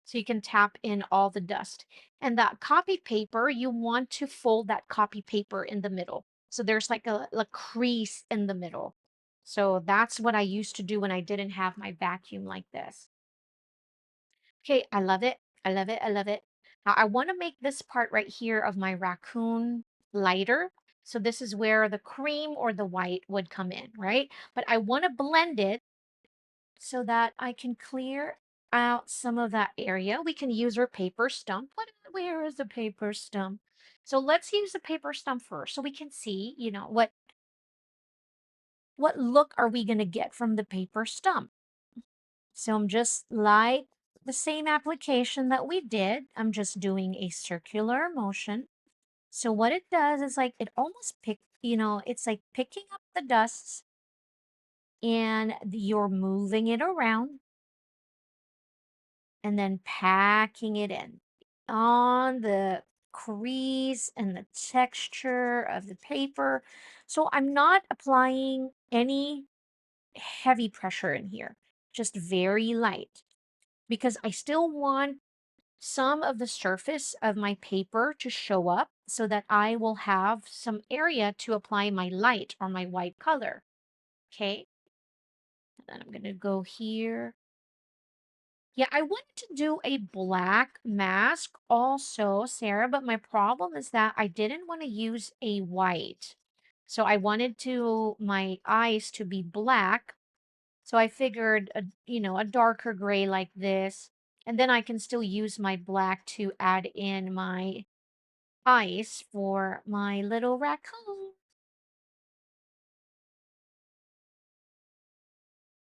So you can tap in all the dust. And that copy paper, you want to fold that copy paper in the middle. So there's like a crease in the middle. So that's what I used to do when I didn't have my vacuum like this. Okay, I love it. I love it. I love it. Now I want to make this part right here of my raccoon lighter. So this is where the cream or the white would come in, right? But I want to blend it so that I can clear out some of that area. We can use our paper stump. Where is the paper stump? So let's use the paper stump first so we can see, what look are we going to get from the paper stump. So I'm just like the same application that we did. I'm just doing a circular motion. So what it does is like it almost it's like picking up the dusts and you're moving it around and then packing it in on the crease and the texture of the paper. So I'm not applying any heavy pressure in here, just very light because I still want some of the surface of my paper to show up so that I will have some area to apply my light or my white color. Okay. And then I'm going to go here. Yeah, I wanted to do a black mask also, Sarah, but my problem is that I didn't want to use a white. So I wanted my eyes to be black. So I figured a darker gray like this, and then I can still use my black to add in my eyes for my little raccoon.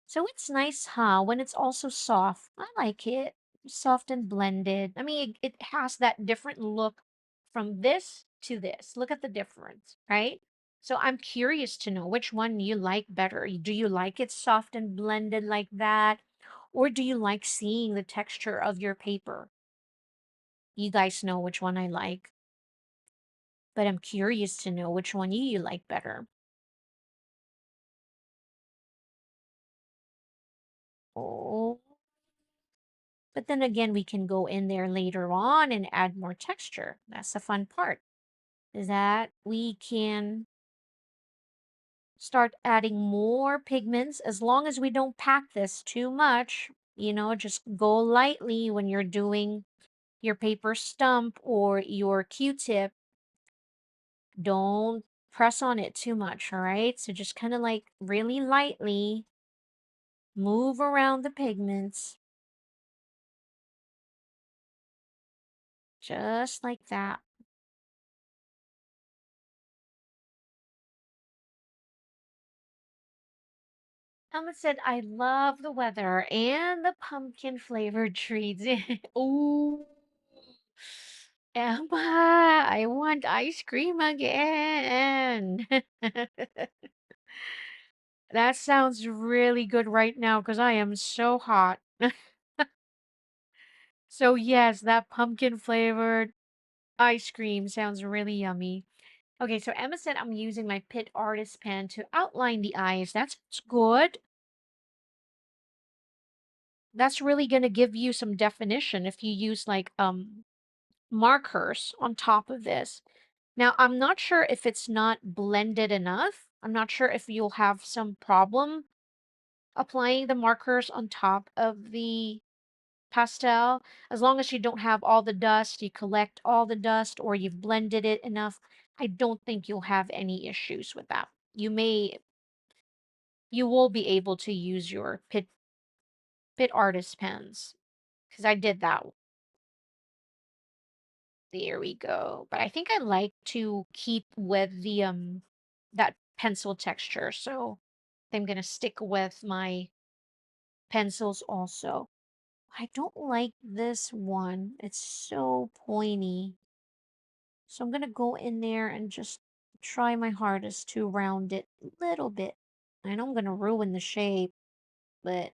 So it's nice, huh? When it's also soft. I like it. Soft and blended. I mean, it has that different look from this to this. Look at the difference, right? So I'm curious to know which one you like better. Do you like it soft and blended like that? Or do you like seeing the texture of your paper? You guys know which one I like, but I'm curious to know which one you like better. Oh, but then again, we can go in there later on and add more texture. That's the fun part, is that we can start adding more pigments as long as we don't pack this too much. Just go lightly when you're doing your paper stump or your Q-tip. Don't press on it too much, all right? So just kind of like really lightly move around the pigments, just like that. Emma said, I love the weather and the pumpkin flavored treats. Ooh, Emma, I want ice cream again. That sounds really good right now because I am so hot. So, yes, that pumpkin flavored ice cream sounds really yummy. Okay, so Emma said I'm using my Pitt Artist pen to outline the eyes. That's good. That's really going to give you some definition if you use like markers on top of this. Now, I'm not sure if it's not blended enough. I'm not sure if you'll have some problem applying the markers on top of the pastel, as long as you don't have all the dust, you collect all the dust, or you've blended it enough, I don't think you'll have any issues with that. You will be able to use your Pit Artist pens, because I did that. There we go. But I think I like to keep with the that pencil texture. So I'm gonna stick with my pencils also. I don't like this one. It's so pointy. So I'm gonna go in there and just try my hardest to round it a little bit. I know I'm gonna ruin the shape, but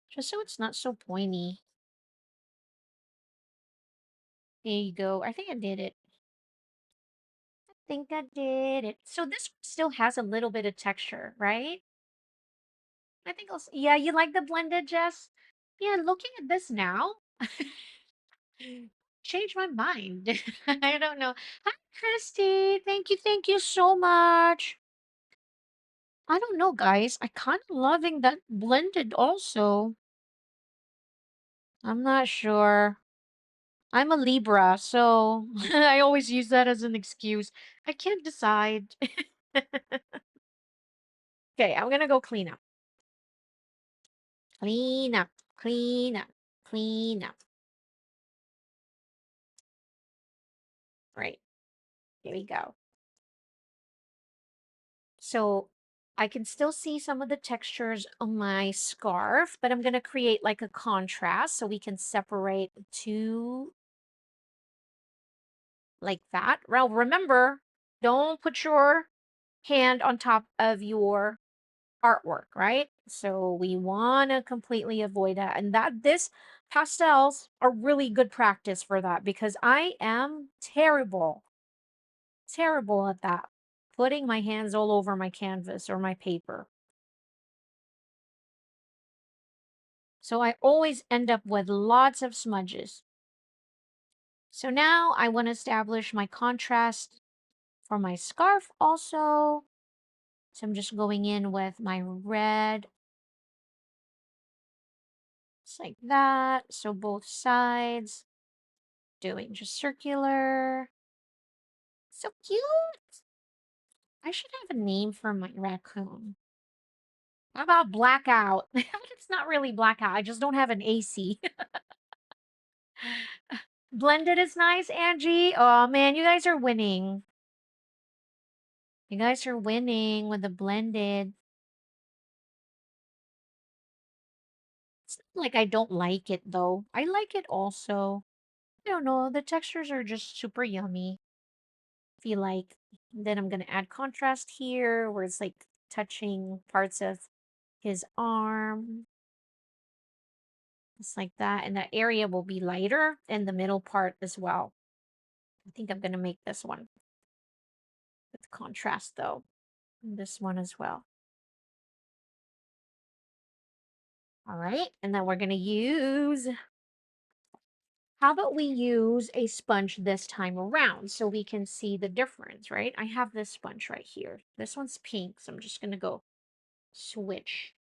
just so it's not so pointy. There you go. I think I did it. I think I did it. So this one still has a little bit of texture, right? I think yeah, you like the blended, Jess? Yeah, looking at this now, changed my mind. I don't know. Hi, Christy. Thank you so much. I don't know, guys. I kind of loving that blended also. I'm not sure. I'm a Libra, so I always use that as an excuse. I can't decide. Okay, I'm gonna go clean up. Clean up, clean up, clean up. Right, here we go. So I can still see some of the textures on my scarf, but I'm going to create like a contrast so we can separate the two like that. Well, remember, don't put your hand on top of your artwork, right? So we want to completely avoid that. And this pastels are really good practice for that because I am terrible at that. Putting my hands all over my canvas or my paper. So I always end up with lots of smudges. So now I want to establish my contrast for my scarf also. So I'm just going in with my red, just like that. So both sides, doing just circular. So cute. I should have a name for my raccoon. How about blackout? It's not really blackout. I just don't have an AC. Blended is nice, Angie. Oh man, you guys are winning. You guys are winning with the blended. It's not like I don't like it though. I like it also. I don't know. The textures are just super yummy. Feel like. Then I'm gonna add contrast here where it's like touching parts of his arm. Just like that. And that area will be lighter in the middle part as well. I think I'm gonna make this one with contrast though. And this one as well. All right. And then we're gonna use how about we use a sponge this time around so we can see the difference, right? I have this sponge right here. This one's pink, so I'm just going to go switch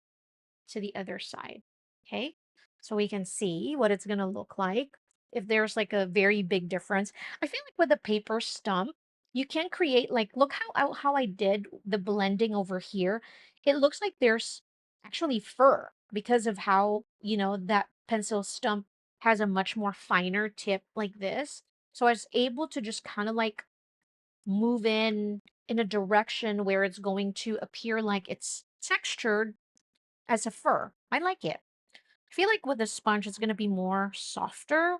to the other side, okay? So we can see what it's going to look like if there's like a very big difference. I feel like with a paper stump, you can create like, look how I did the blending over here. It looks like there's actually fur because of how, that pencil stump has a much more finer tip like this. So I was able to just kind of like move in a direction where it's going to appear like it's textured as a fur. I like it. I feel like with a sponge, it's going to be more softer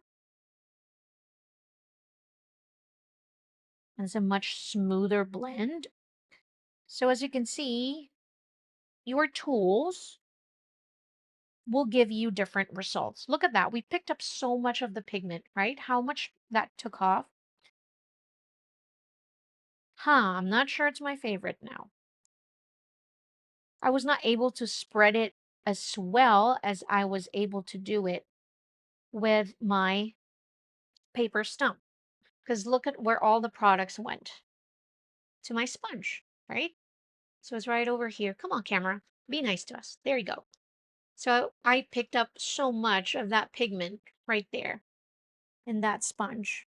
and it's a much smoother blend. So as you can see, your tools will give you different results. Look at that. We picked up so much of the pigment, right? How much that took off. I'm not sure it's my favorite now. I was not able to spread it as well as I was able to do it with my paper stump. Because look at where all the products went to my sponge, right? So it's right over here. Come on, camera. Be nice to us. There you go. So I picked up so much of that pigment right there in that sponge.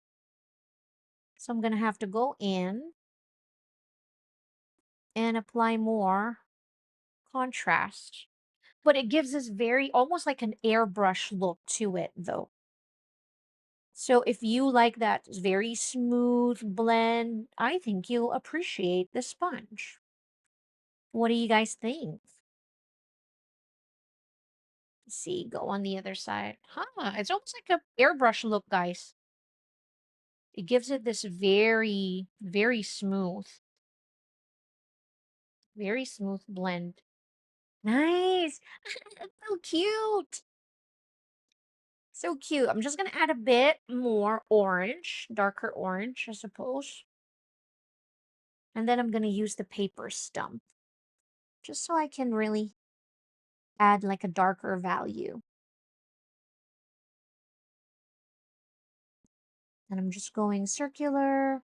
So I'm going to have to go in and apply more contrast. But it gives this very, almost like an airbrush look to it though. So if you like that very smooth blend, I think you'll appreciate the sponge. What do you guys think? Let's see, go on the other side. Huh, it's almost like a airbrush look, guys. It gives it this very, very smooth blend. Nice. So cute. So cute. I'm just going to add a bit more orange, darker orange, I suppose. And then I'm going to use the paper stump just so I can really add like a darker value. And I'm just going circular.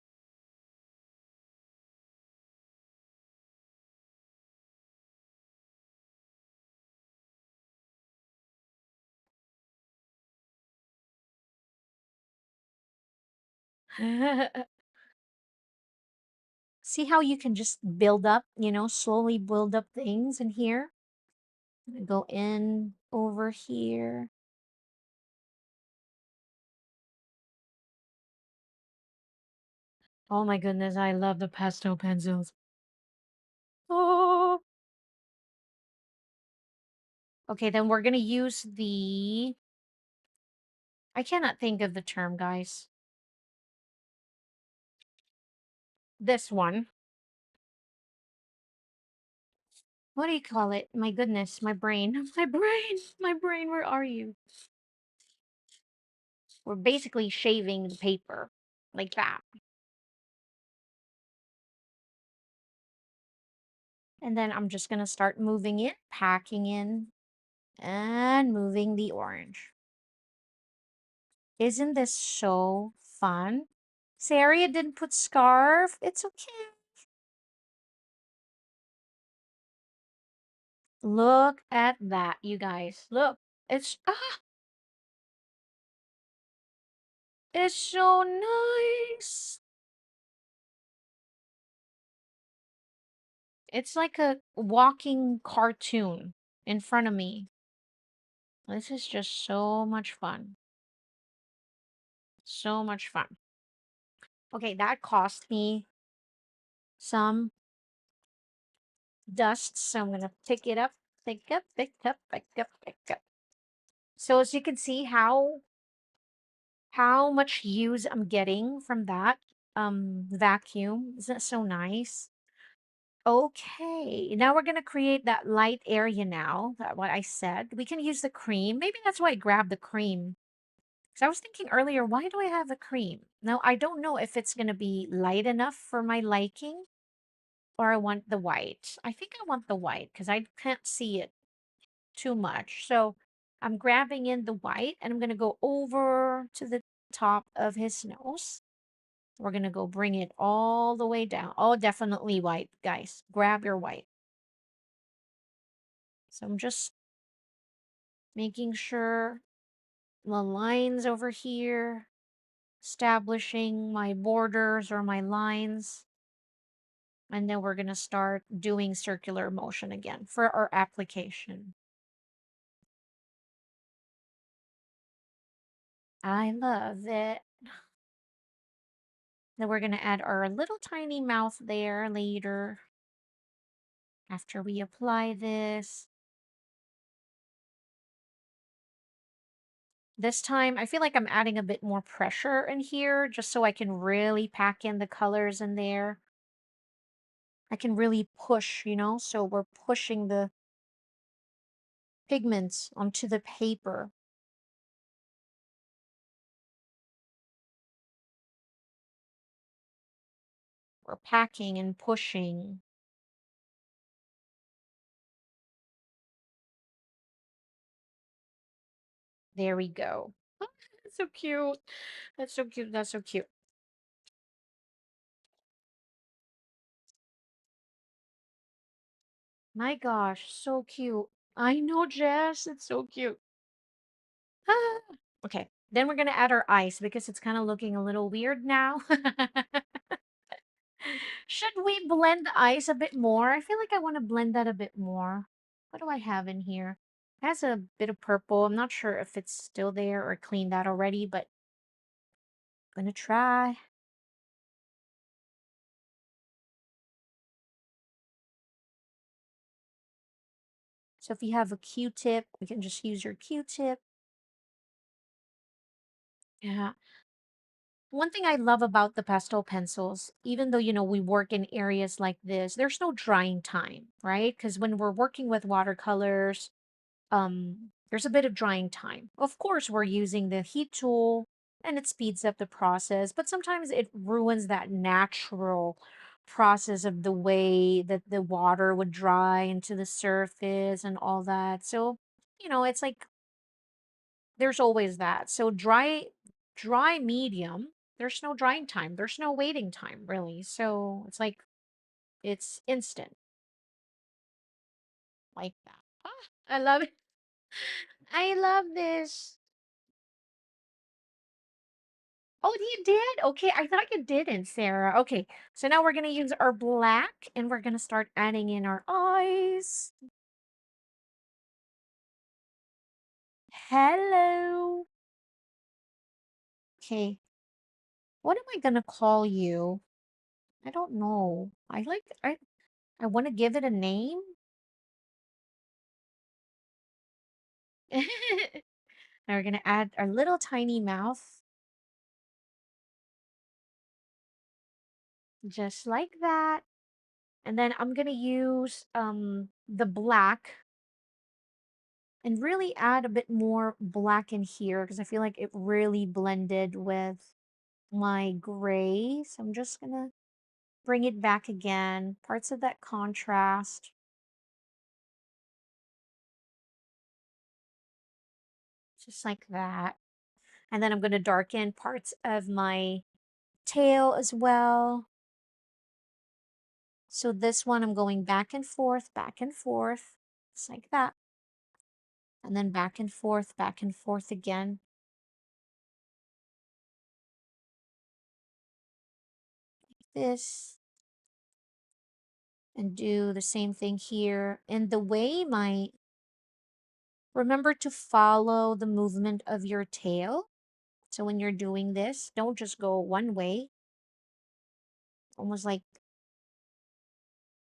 See how you can just build up, slowly build up things in here? Go in over here. Oh my goodness, I love the pastel pencils. Oh. Okay, then we're gonna use I cannot think of the term, guys. This one. What do you call it? My goodness, my brain. My brain, where are you? We're basically shaving the paper like that. And then I'm just gonna start moving it, packing in, and moving the orange. Isn't this so fun? Saria didn't put scarf. It's okay. Look at that, you guys. Look. It's so nice. It's like a walking cartoon in front of me. This is just so much fun. So much fun. Okay, that cost me some dust, so I'm gonna pick it up, pick up, pick up, pick up, pick up. So as you can see how much use I'm getting from that vacuum. Isn't that so nice? Okay, now we're gonna create that light area now, that what I said. We can use the cream. Maybe that's why I grabbed the cream. So I was thinking earlier, why do I have the cream? Now, I don't know if it's gonna be light enough for my liking or I want the white. I think I want the white because I can't see it too much. So I'm grabbing in the white and I'm gonna go over to the top of his nose. We're gonna go bring it all the way down. Oh, definitely white, guys. Grab your white. So I'm just making sure the lines over here, establishing my borders or my lines. And then we're going to start doing circular motion again for our application. I love it. Then we're going to add our little tiny mouth there later after we apply this. This time, I feel like I'm adding a bit more pressure in here just so I can really pack in the colors in there. I can really push, so we're pushing the pigments onto the paper. We're packing and pushing. There we go. That's so cute. That's so cute. That's so cute. My gosh, so cute. I know, Jess. It's so cute. Ah. Okay. Then we're gonna add our ice because it's kind of looking a little weird now. Should we blend the ice a bit more? I feel like I want to blend that a bit more. What do I have in here? It has a bit of purple. I'm not sure if it's still there or cleaned out already, but I'm gonna try. So if you have a Q-tip, we can just use your Q-tip. Yeah. One thing I love about the pastel pencils, even though, we work in areas like this, there's no drying time, right? Because when we're working with watercolors, there's a bit of drying time. Of course, we're using the heat tool and it speeds up the process, but sometimes it ruins that natural process of the way that the water would dry into the surface and all that. So, it's like there's always that. So dry medium, there's no drying time. There's no waiting time really. So it's like it's instant like that. Ah, I love it. I love this. Oh, you did? Okay, I thought you didn't, Sarah. Okay, so now we're gonna use our black and we're gonna start adding in our eyes. Hello. Okay, what am I gonna call you? I don't know. I want to give it a name. Now we're gonna add our little tiny mouth, just like that. And then I'm gonna use the black and really add a bit more black in here because I feel like it really blended with my gray. So I'm just gonna bring it back again. Parts of that contrast, just like that. And then I'm gonna darken parts of my tail as well. So this one I'm going back and forth, just like that. And then back and forth again. Like this. And do the same thing here. And the way remember to follow the movement of your tail. So when you're doing this, don't just go one way, almost like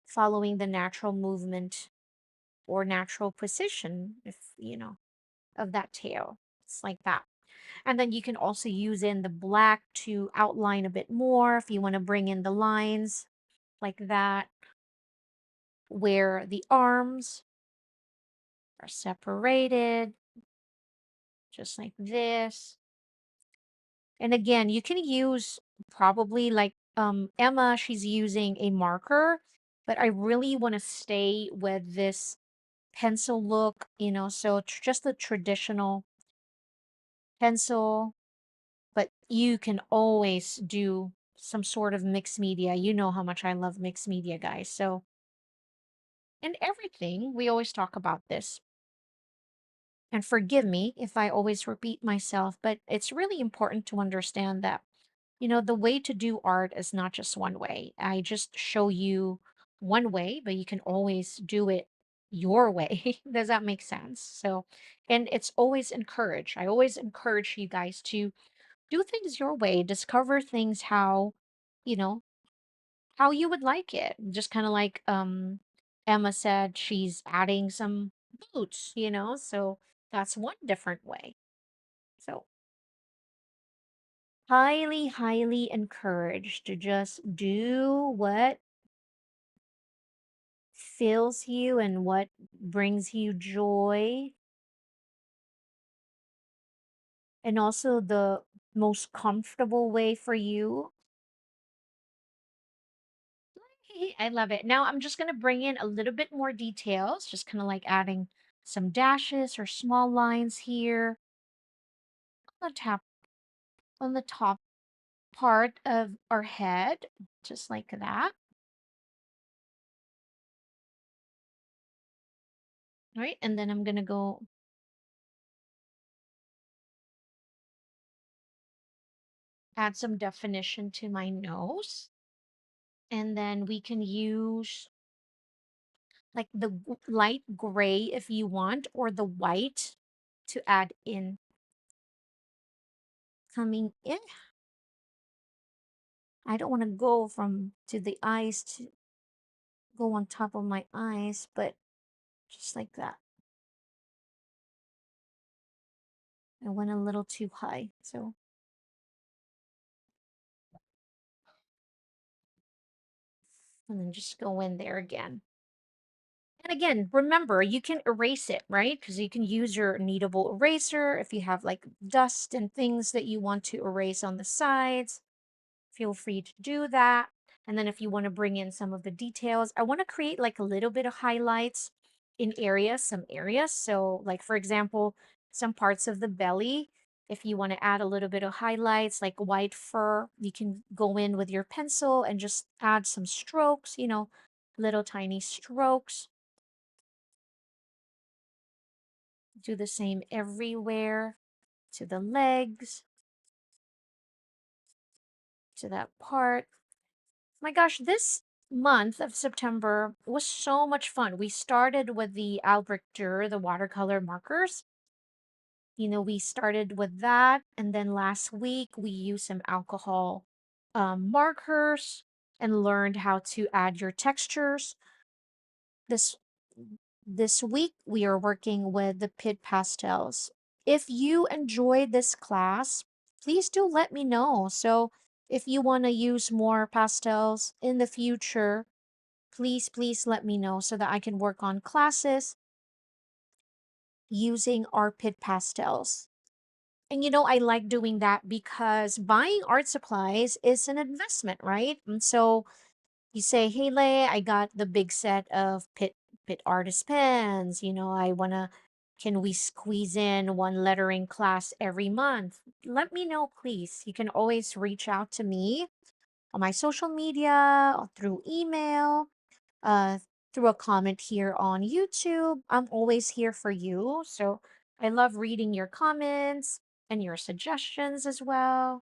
following the natural movement or natural position, if of that tail. It's like that. And then you can also use in the black to outline a bit more if you want to bring in the lines like that, where the arms are separated, just like this. And again, you can use probably like Emma, she's using a marker, but I really want to stay with this pencil look, so just the traditional pencil, but you can always do some sort of mixed media. You know how much I love mixed media, guys. So, and everything, we always talk about this. And forgive me if I always repeat myself, but it's really important to understand that, the way to do art is not just one way. I just show you one way, but you can always do it your way. Does that make sense? So, and it's always encouraged. I always encourage you guys to do things your way, discover things you know, how you would like it. Just kind of like Emma said, she's adding some boots, so that's one different way. So highly, highly encouraged to just do what fills you and what brings you joy, and also the most comfortable way for you. I love it. Now I'm just going to bring in a little bit more details, just kind of like adding some dashes or small lines here on the top part of our head, just like that. right? And then I'm gonna go add some definition to my nose. And then we can use like the light gray if you want, or the white to add in coming in. I don't want to go from to the eyes to go on top of my eyes, but just like that. I went a little too high. So, and then just go in there again. And again, remember, you can erase it, right? Because you can use your kneadable eraser if you have like dust and things that you want to erase on the sides. Feel free to do that. And then if you want to bring in some of the details, I want to create like a little bit of highlights in areas, some areas. So like for example, some parts of the belly, if you want to add a little bit of highlights like white fur, you can go in with your pencil and just add some strokes, little tiny strokes. Do the same everywhere, to the legs, to that part. My gosh, this month of September was so much fun. We started with the Albrecht Dürer, the watercolor markers. We started with that. And then last week, we used some alcohol markers and learned how to add your textures. This this week, we are working with the PITT pastels. If you enjoyed this class, please do let me know. So if you want to use more pastels in the future, please let me know so that I can work on classes using our PITT pastels. And I like doing that because buying art supplies is an investment, right? And so you say, "Hey, Lay, I got the big set of PITT artist pens. Can we squeeze in one lettering class every month?" Let me know, please. You can always reach out to me on my social media or through email, uh, through a comment here on YouTube. I'm always here for you. So I love reading your comments and your suggestions as well.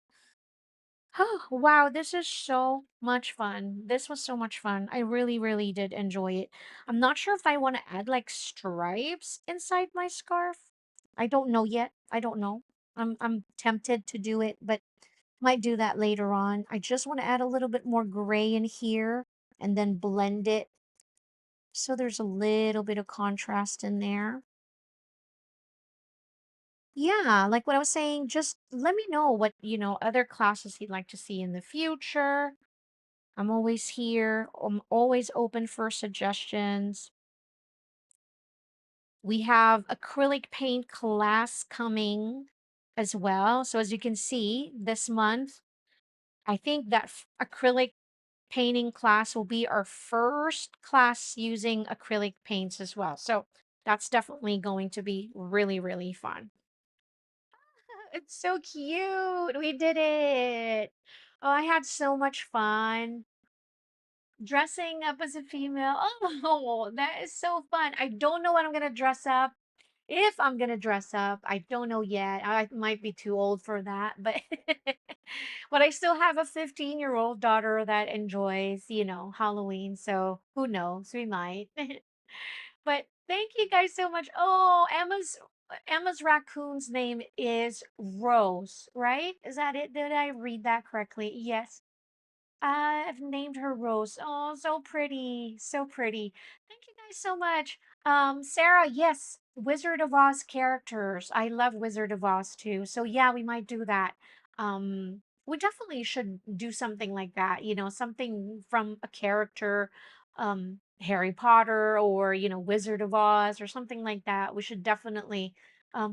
Oh, wow, this is so much fun. This was so much fun. I really, really did enjoy it. I'm not sure if I want to add like stripes inside my scarf. I don't know yet. I don't know. I'm tempted to do it, but might do that later on. I just want to add a little bit more gray in here and then blend it so there's a little bit of contrast in there. Yeah, like what I was saying, just let me know what, other classes you'd like to see in the future. I'm always here. I'm always open for suggestions. We have acrylic paint class coming as well. So as you can see, this month, I think that acrylic painting class will be our first class using acrylic paints as well. So that's definitely going to be really, really fun. It's so cute. We did it. Oh, I had so much fun dressing up as a female. Oh, that is so fun. I don't know what I'm going to dress up. If I'm going to dress up, I don't know yet. I might be too old for that, but but I still have a 15-year-old daughter that enjoys, Halloween, so who knows, we might. But thank you guys so much. Oh, Emma's raccoon's name is Rose, right? Is that it? Did I read that correctly? Yes. I've named her Rose. Oh, so pretty. So pretty. Thank you guys so much. Sarah, yes, Wizard of Oz characters. I love Wizard of Oz too. So yeah, we might do that. We definitely should do something like that, something from a character, Harry Potter or, Wizard of Oz or something like that. We should definitely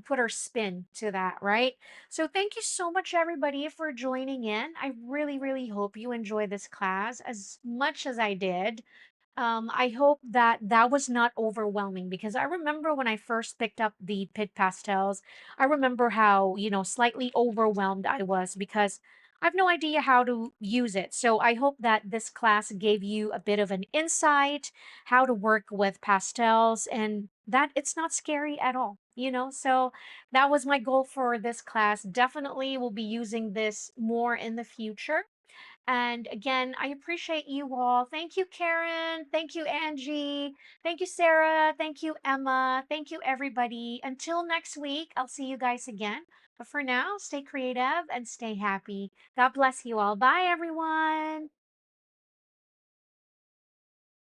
put our spin to that, right? So thank you so much, everybody, for joining in. I really, really hope you enjoy this class as much as I did. I hope that that was not overwhelming because I remember when I first picked up the Pit Pastels, I remember how, slightly overwhelmed I was because I have no idea how to use it. So I hope that this class gave you a bit of an insight how to work with pastels and that it's not scary at all, you know? So that was my goal for this class. Definitely will be using this more in the future. And again, I appreciate you all. Thank you, Karen. Thank you, Angie. Thank you, Sarah. Thank you, Emma. Thank you, everybody. Until next week, I'll see you guys again. But for now, stay creative and stay happy. God bless you all. Bye, everyone.